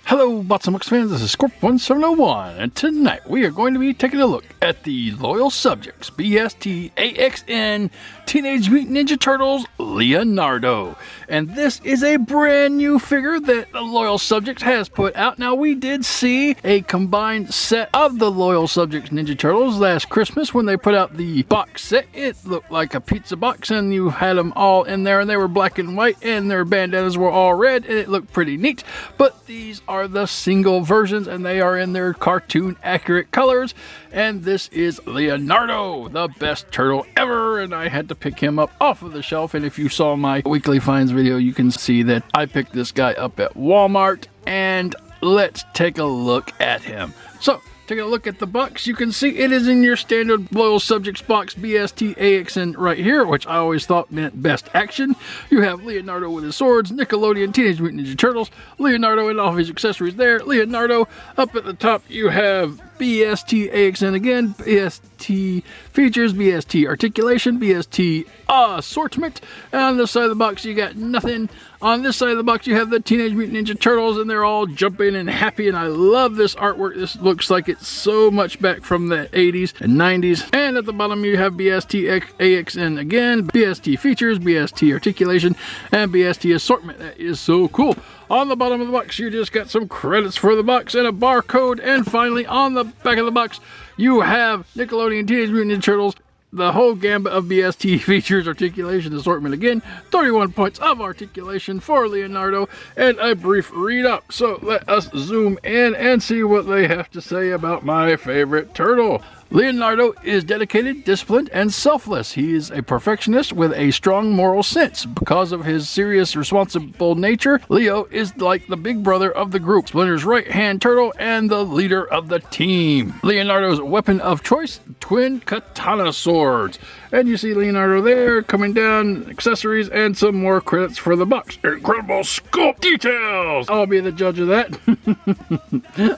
Hello, Bots and Mucks fans, this is Scorp1701, and tonight we are going to be taking a look at the Loyal Subjects BST AXN Teenage Mutant Ninja Turtles Leonardo. And this is a brand new figure that the Loyal Subjects has put out. Now, we did see a combined set of the Loyal Subjects Ninja Turtles last Christmas when they put out the box set. It looked like a pizza box, and you had them all in there, and they were black and white, and their bandanas were all red, and it looked pretty neat. But these are the single versions, and they are in their cartoon accurate colors. And this is Leonardo, the best turtle ever, and I had to pick him up off of the shelf. And if you saw my weekly finds video, you can see that I picked this guy up at Walmart. And let's take a look at him. So take a look at the box. You can see it is in your standard Loyal Subjects box BST AXN right here, which I always thought meant best action. You have Leonardo with his swords, Nickelodeon Teenage Mutant Ninja Turtles, Leonardo and all of his accessories there, Leonardo. Up at the top you have BST AXN again, BST features, BST articulation, BST assortment. And on this side of the box you got nothing. On this side of the box you have the Teenage Mutant Ninja Turtles, and they're all jumping and happy, and I love this artwork. This looks like it's so much back from the 80s and 90s. And at the bottom you have BST AXN again, BST features, BST articulation, and BST assortment. That is so cool. On the bottom of the box you just got some credits for the box and a barcode, and finally on the back of the box you have Nickelodeon Teenage Mutant Ninja Turtles, the whole gambit of BST features, articulation, assortment again, 31 points of articulation for Leonardo, and a brief read up. So let us zoom in and see what they have to say about my favorite turtle. Leonardo is dedicated, disciplined, and selfless. He is a perfectionist with a strong moral sense. Because of his serious, responsible nature, Leo is like the big brother of the group, Splinter's right-hand turtle, and the leader of the team. Leonardo's weapon of choice, twin katana swords. And you see Leonardo there, coming down, accessories, and some more credits for the box. Incredible sculpt details! I'll be the judge of that.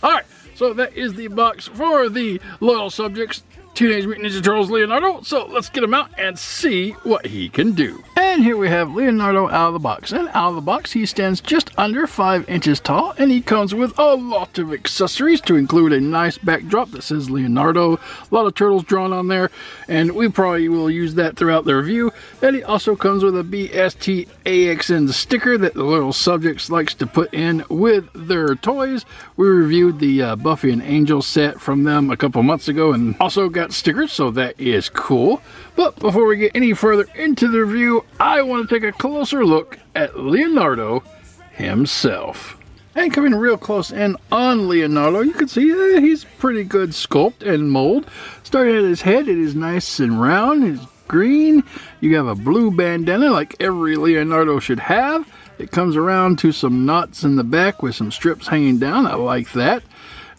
Alright. So that is the box for the Loyal Subjects Teenage Mutant Ninja Turtles Leonardo. So let's get him out and see what he can do. And here we have Leonardo out of the box. And out of the box he stands just under 5 inches tall, and he comes with a lot of accessories to include a nice backdrop that says Leonardo. A lot of turtles drawn on there, and we probably will use that throughout the review. And he also comes with a BST AXN sticker that the Loyal Subjects likes to put in with their toys. We reviewed the Buffy and Angel set from them a couple months ago and also got stickers, so that is cool. But before we get any further into the review, I want to take a closer look at Leonardo himself. And coming real close in on Leonardo, you can see he's pretty good sculpt and mold. Starting at his head, it is nice and round, it's green. You have a blue bandana like every Leonardo should have. It comes around to some knots in the back with some strips hanging down. I like that.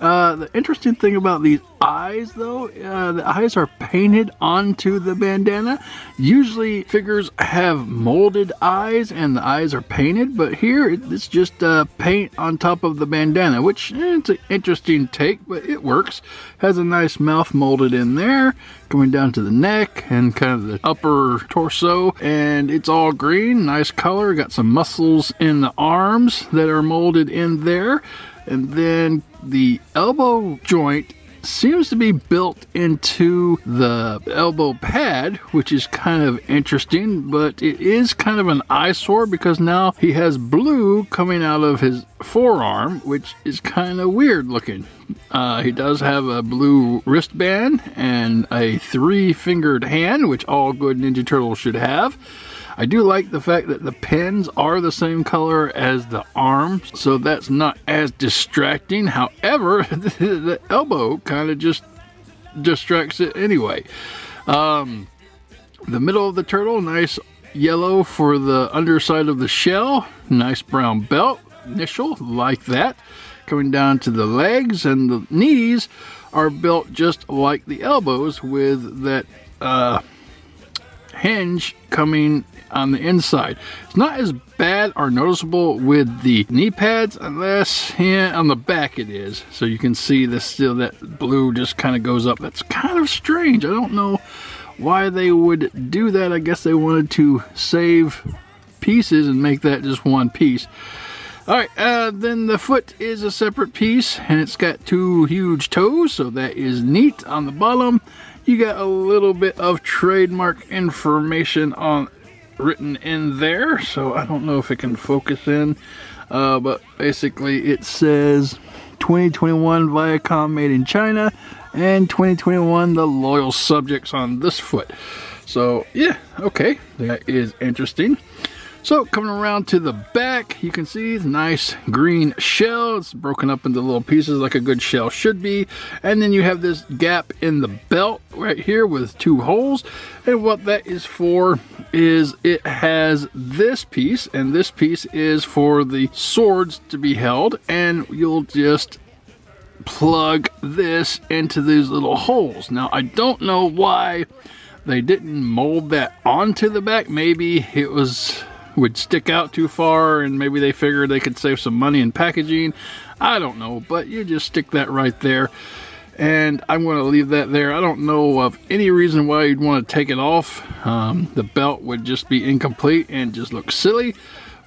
The interesting thing about these eyes, though, the eyes are painted onto the bandana. Usually figures have molded eyes and the eyes are painted, but here it's just paint on top of the bandana, which it's an interesting take, but it works. Has a nice mouth molded in there, going down to the neck and kind of the upper torso, and it's all green, nice color. Got some muscles in the arms that are molded in there. And then the elbow joint seems to be built into the elbow pad, which is kind of interesting, but it is kind of an eyesore because now he has blue coming out of his forearm, which is kind of weird looking. He does have a blue wristband and a 3-fingered hand, which all good Ninja Turtles should have. I do like the fact that the pins are the same color as the arms, so that's not as distracting. However, the elbow kind of just distracts it anyway. The middle of the turtle, nice yellow for the underside of the shell. Nice brown belt, initial, like that. Coming down to the legs, and the knees are built just like the elbows with that hinge coming on the inside. It's not as bad or noticeable with the knee pads, unless on the back it is. So you can see this still, that blue just kind of goes up. That's kind of strange. I don't know why they would do that. I guess they wanted to save pieces and make that just one piece. Alright, then the foot is a separate piece, and it's got 2 huge toes, so that is neat. On the bottom, you got a little bit of trademark information written in there, so I don't know if it can focus in, but basically it says 2021 Viacom made in China, and 2021 the loyal subjects on this foot. So yeah, okay, that is interesting. So coming around to the back, you can see the nice green shell. It's broken up into little pieces like a good shell should be. And then you have this gap in the belt right here with 2 holes. And what that is for is it has this piece, and this piece is for the swords to be held. And you'll just plug this into these little holes. Now, I don't know why they didn't mold that onto the back. Maybe it would stick out too far, and maybe they figured they could save some money in packaging. I don't know, but you just stick that right there, and I'm going to leave that there. I don't know of any reason why you'd want to take it off. The belt would just be incomplete and just look silly.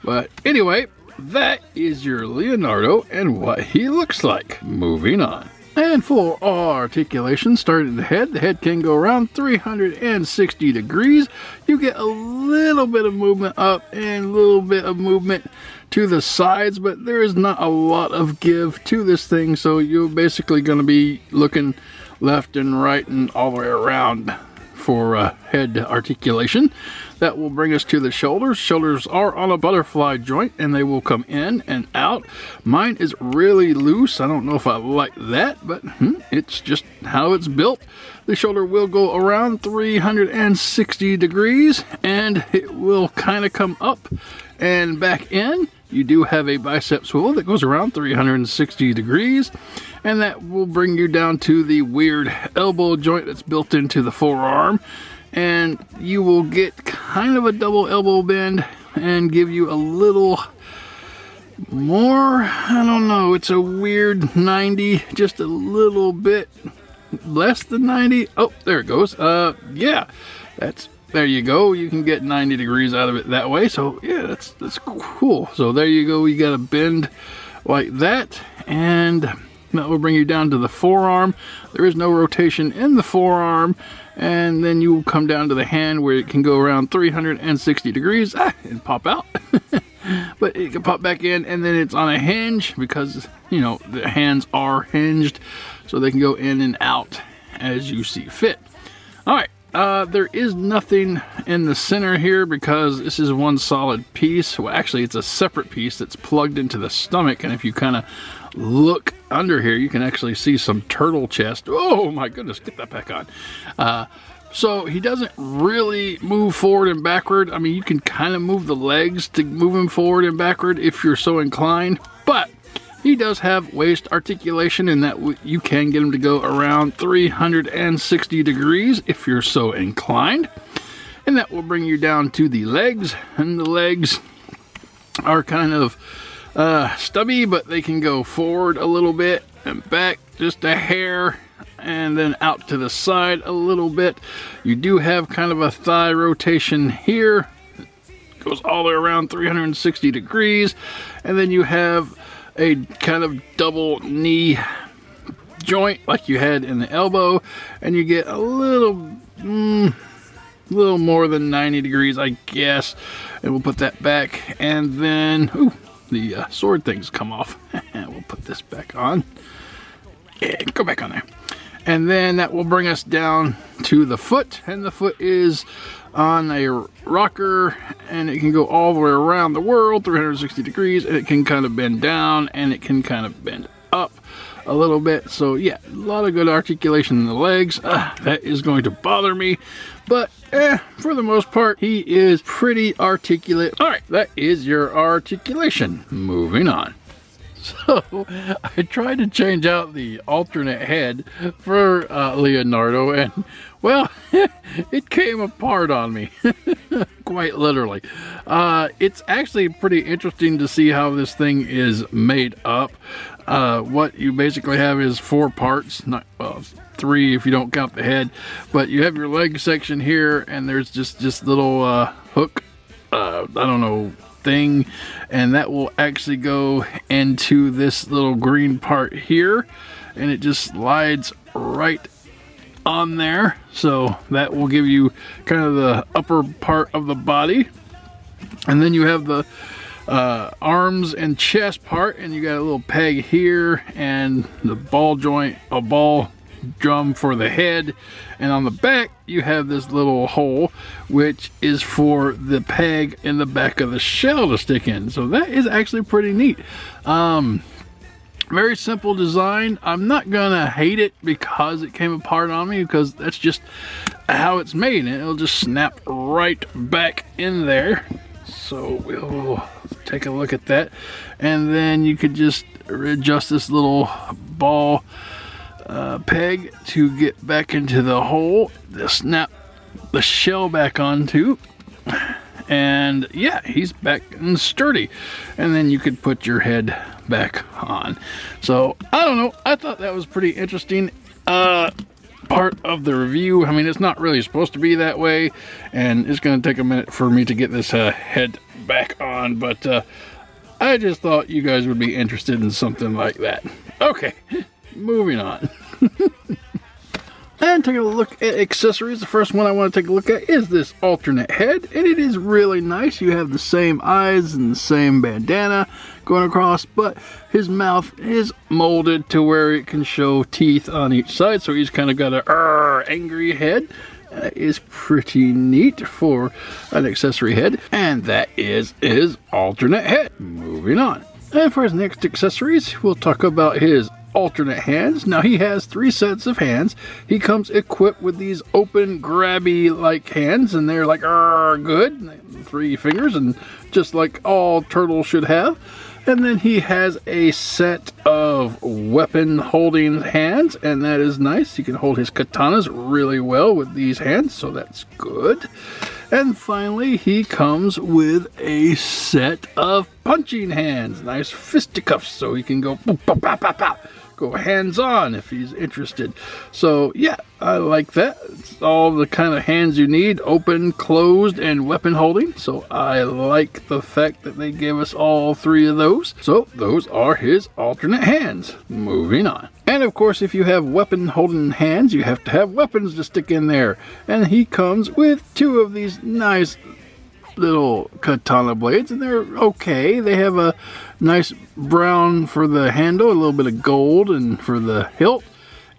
But anyway, that is your Leonardo and what he looks like. Moving on. And for articulation, starting at the head can go around 360 degrees. You get a little bit of movement up and a little bit of movement to the sides, but there is not a lot of give to this thing, so you're basically going to be looking left and right and all the way around for head articulation. That will bring us to the shoulders. Shoulders are on a butterfly joint, and they will come in and out. Mine is really loose. I don't know if I like that, but it's just how it's built. The shoulder will go around 360 degrees, and it will kind of come up and back in. You do have a bicep swivel that goes around 360 degrees, and that will bring you down to the weird elbow joint that's built into the forearm, and you will get kind of a double elbow bend and give you a little more, I don't know, it's a weird 90, just a little bit less than 90. Oh, there it goes. Yeah, there you go. You can get 90 degrees out of it that way. So yeah, that's cool. So there you go. You got a bend like that, and that will bring you down to the forearm. There is no rotation in the forearm, and then you will come down to the hand where it can go around 360 degrees and pop out. But it can pop back in, and then it's on a hinge because, you know, the hands are hinged, so they can go in and out as you see fit. All right. There is nothing in the center here because this is one solid piece. Well, actually, it's a separate piece that's plugged into the stomach, and if you kind of look under here, you can actually see some turtle chest. Oh my goodness, get that back on. So he doesn't really move forward and backward. I mean, you can kind of move the legs to move him forward and backward if you're so inclined, but he does have waist articulation in that you can get him to go around 360 degrees if you're so inclined. And that will bring you down to the legs. And the legs are kind of stubby, but they can go forward a little bit and back just a hair, and then out to the side a little bit. You do have kind of a thigh rotation here. It goes all the way around 360 degrees. And then you have a kind of double knee joint like you had in the elbow, and you get a little more than 90 degrees, I guess. And we'll put that back, and then the sword things come off. We'll put this back on. Yeah, go back on there. And then that will bring us down to the foot, and the foot is on a rocker, and it can go all the way around the world 360 degrees, and it can kind of bend down, and it can kind of bend up a little bit. So yeah, a lot of good articulation in the legs. That is going to bother me, but for the most part, he is pretty articulate. All right, that is your articulation. Moving on. So I tried to change out the alternate head for Leonardo, and well, it came apart on me, quite literally. It's actually pretty interesting to see how this thing is made up. What you basically have is 4 parts, well, 3 if you don't count the head, but you have your leg section here, and there's just this little hook. I don't know thing, and that will actually go into this little green part here, and it just slides right on there. So that will give you kind of the upper part of the body, and then you have the arms and chest part, and you got a little peg here and the ball joint, a ball drum for the head, and on the back you have this little hole which is for the peg in the back of the shell to stick in. So that is actually pretty neat. Very simple design. I'm not gonna hate it because it came apart on me, because that's just how it's made, and it'll just snap right back in there. So we'll take a look at that, and then you could just adjust this little ball peg to get back into the hole to snap the shell back onto, and yeah, he's back and sturdy. And then you could put your head back on. So I don't know, I thought that was pretty interesting part of the review. I mean, it's not really supposed to be that way, and it's going to take a minute for me to get this head back on, but I just thought you guys would be interested in something like that. Okay, moving on. And taking a look at accessories, the first one I want to take a look at is this alternate head, and it is really nice. You have the same eyes and the same bandana going across, but his mouth is molded to where it can show teeth on each side, so he's kind of got a angry head. That is pretty neat for an accessory head, and that is his alternate head. Moving on. And for his next accessories, we'll talk about his alternate hands. Now he has 3 sets of hands. He comes equipped with these open grabby like hands, and they're like good, 3 fingers, and just like all turtles should have. And then he has a set of weapon holding hands, and that is nice. He can hold his katanas really well with these hands, so that's good. And finally, he comes with a set of punching hands, nice fisticuffs, so he can go pow, pow, pow, pow, pow. Go hands-on if he's interested. So yeah, I like that. It's all the kind of hands you need, open, closed, and weapon holding. So I like the fact that they gave us all 3 of those. So those are his alternate hands. Moving on. And of course, if you have weapon holding hands, you have to have weapons to stick in there. And he comes with 2 of these nice little katana blades, and they're okay. They have a nice brown for the handle, a little bit of gold and for the hilt,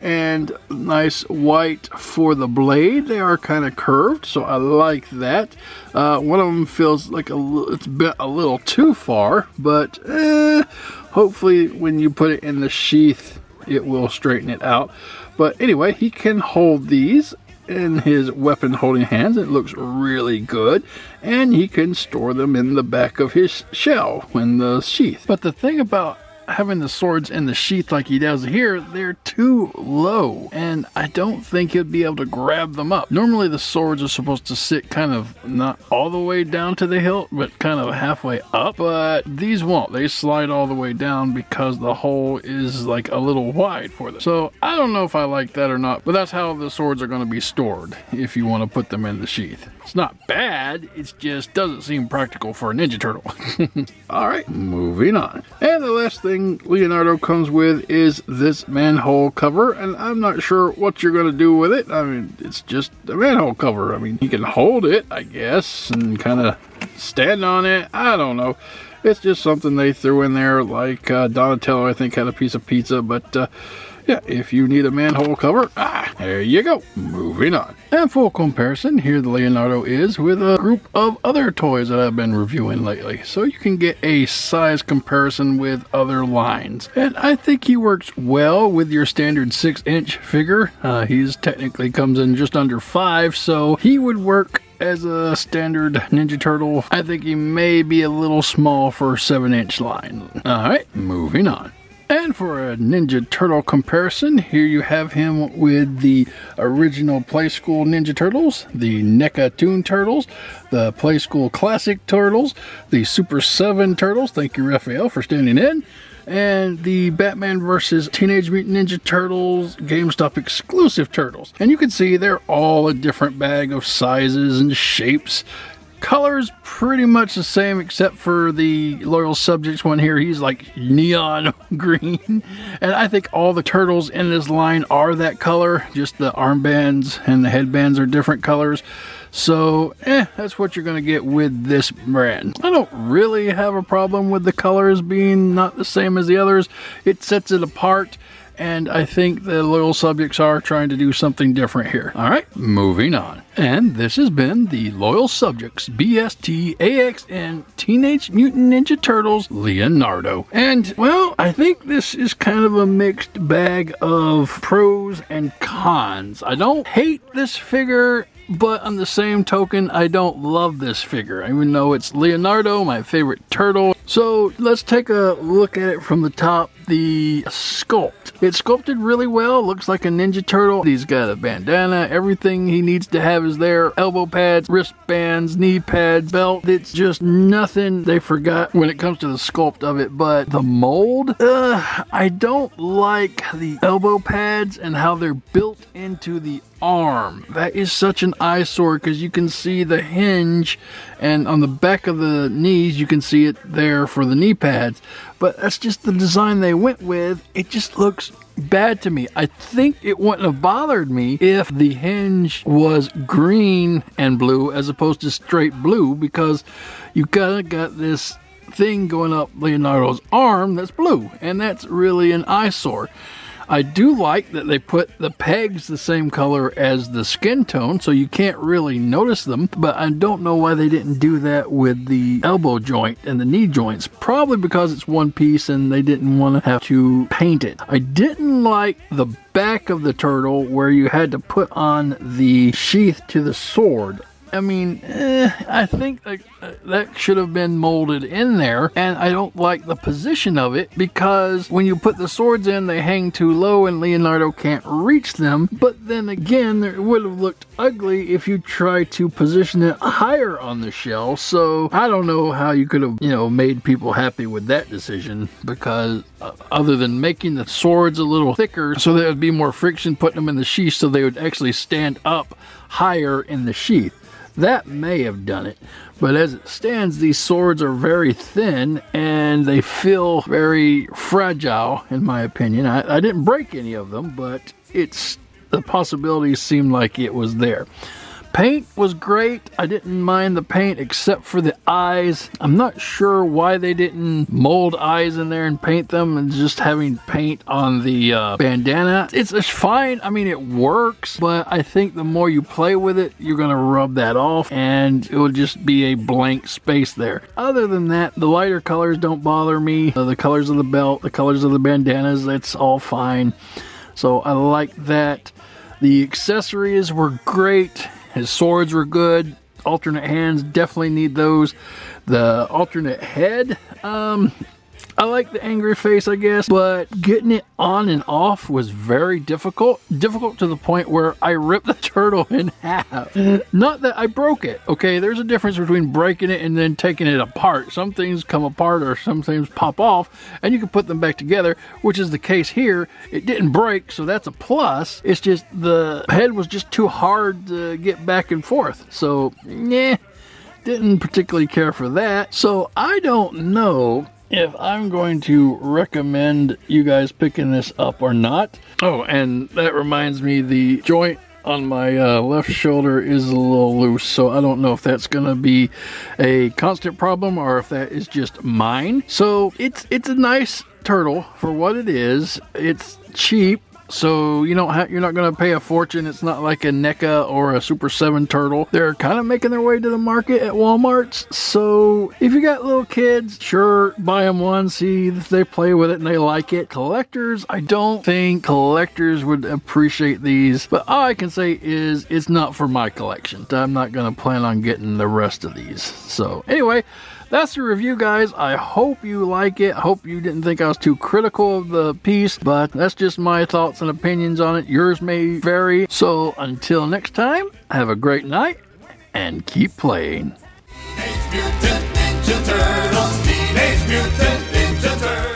and nice white for the blade. They are kind of curved, so I like that. One of them feels like it's bent a little too far, but hopefully when you put it in the sheath it will straighten it out. But anyway, he can hold these in his weapon holding hands. It looks really good, and he can store them in the back of his shell in the sheath. But the thing about having the swords in the sheath like he does here, they're too low, and I don't think he'll be able to grab them up. Normally the swords are supposed to sit kind of not all the way down to the hilt, but kind of halfway up, but these won't. They slide all the way down because the hole is like a little wide for them. So I don't know if I like that or not, but that's how the swords are going to be stored if you want to put them in the sheath. It's not bad, it just doesn't seem practical for a Ninja Turtle. Alright, moving on. And the last thing Leonardo comes with is this manhole cover, and I'm not sure what you're going to do with it. I mean, it's just a manhole cover. I mean, you can hold it, I guess, and kind of stand on it. I don't know. It's just something they threw in there, like Donatello, I think, had a piece of pizza, but yeah, if you need a manhole cover, there you go. Moving on. And full comparison, here the Leonardo is with a group of other toys that I've been reviewing lately. So you can get a size comparison with other lines. And I think he works well with your standard 6-inch figure. He's technically comes in just under 5, so he would work as a standard Ninja Turtle. I think he may be a little small for a 7-inch line. Alright, moving on. And for a Ninja Turtle comparison, here you have him with the original Play School Ninja Turtles, the NECA Toon Turtles, the Play School Classic Turtles, the Super 7 Turtles, thank you Raphael for standing in, and the Batman vs. Teenage Mutant Ninja Turtles GameStop exclusive Turtles. And you can see they're all a different bag of sizes and shapes, Color's pretty much the same except for the Loyal Subjects one here. He's like neon green. And I think all the turtles in this line are that color. Just the armbands and the headbands are different colors. So, that's what you're going to get with this brand. I don't really have a problem with the colors being not the same as the others. It sets it apart. And I think the Loyal Subjects are trying to do something different here. All right, moving on. And this has been the Loyal Subjects BST AXN Teenage Mutant Ninja Turtles Leonardo. And, well, I think this is kind of a mixed bag of pros and cons. I don't hate this figure, but on the same token, I don't love this figure, even though it's Leonardo, my favorite turtle. So let's take a look at it from the top. The sculpt. It's sculpted really well. Looks like a Ninja Turtle. He's got a bandana. Everything he needs to have is there. Elbow pads, wristbands, knee pads, belt. It's just nothing they forgot when it comes to the sculpt of it. But the mold, I don't like the elbow pads and how they're built into the arm. That is such an eyesore because you can see the hinge, and on the back of the knees you can see it there for the knee pads. But that's just the design they went with. It just looks bad to me. I think it wouldn't have bothered me if the hinge was green and blue as opposed to straight blue, because you kind of got this thing going up Leonardo's arm that's blue, and that's really an eyesore. I do like that they put the pegs the same color as the skin tone, so you can't really notice them, but I don't know why they didn't do that with the elbow joint and the knee joints. Probably because it's one piece and they didn't want to have to paint it. I didn't like the back of the turtle where you had to put on the sheath to the sword. I mean, I think that should have been molded in there, and I don't like the position of it because when you put the swords in, they hang too low and Leonardo can't reach them. But then again, it would have looked ugly if you tried to position it higher on the shell. So I don't know how you could have, made people happy with that decision, because other than making the swords a little thicker so there would be more friction putting them in the sheath so they would actually stand up higher in the sheath. That may have done it, but as it stands, these swords are very thin and they feel very fragile, in my opinion. I didn't break any of them, but the possibility seemed like it was there. Paint was great. I didn't mind the paint except for the eyes. I'm not sure why they didn't mold eyes in there and paint them, and just having paint on the bandana. It's fine. I mean, it works, but I think the more you play with it, you're going to rub that off and it will just be a blank space there. Other than that, the lighter colors don't bother me. The colors of the belt, the colors of the bandanas, that's all fine. So I like that. The accessories were great. His swords were good. Alternate hands, definitely need those. The alternate head, I like the angry face, I guess, but getting it on and off was very difficult. Difficult to the point where I ripped the turtle in half. Not that I broke it, okay? There's a difference between breaking it and then taking it apart. Some things come apart or some things pop off, and you can put them back together, which is the case here. It didn't break, so that's a plus. It's just the head was just too hard to get back and forth. So, didn't particularly care for that. So I don't know if I'm going to recommend you guys picking this up or not. Oh, and that reminds me, the joint on my left shoulder is a little loose, so I don't know if that's gonna be a constant problem or if that is just mine. So it's a nice turtle for what it is. It's cheap, so you're not going to pay a fortune. It's not like a NECA or a Super 7 turtle. They're kind of making their way to the market at Walmart. So if you got little kids, sure, buy them one, see if they play with it and they like it. Collectors, I don't think collectors would appreciate these, but all I can say is it's not for my collection. I'm not going to plan on getting the rest of these. So anyway, that's the review, guys. I hope you like it. I hope you didn't think I was too critical of the piece, but that's just my thoughts and opinions on it. Yours may vary. So until next time, have a great night and keep playing. Teenage Mutant Ninja Turtles. Teenage Mutant Ninja Turtles.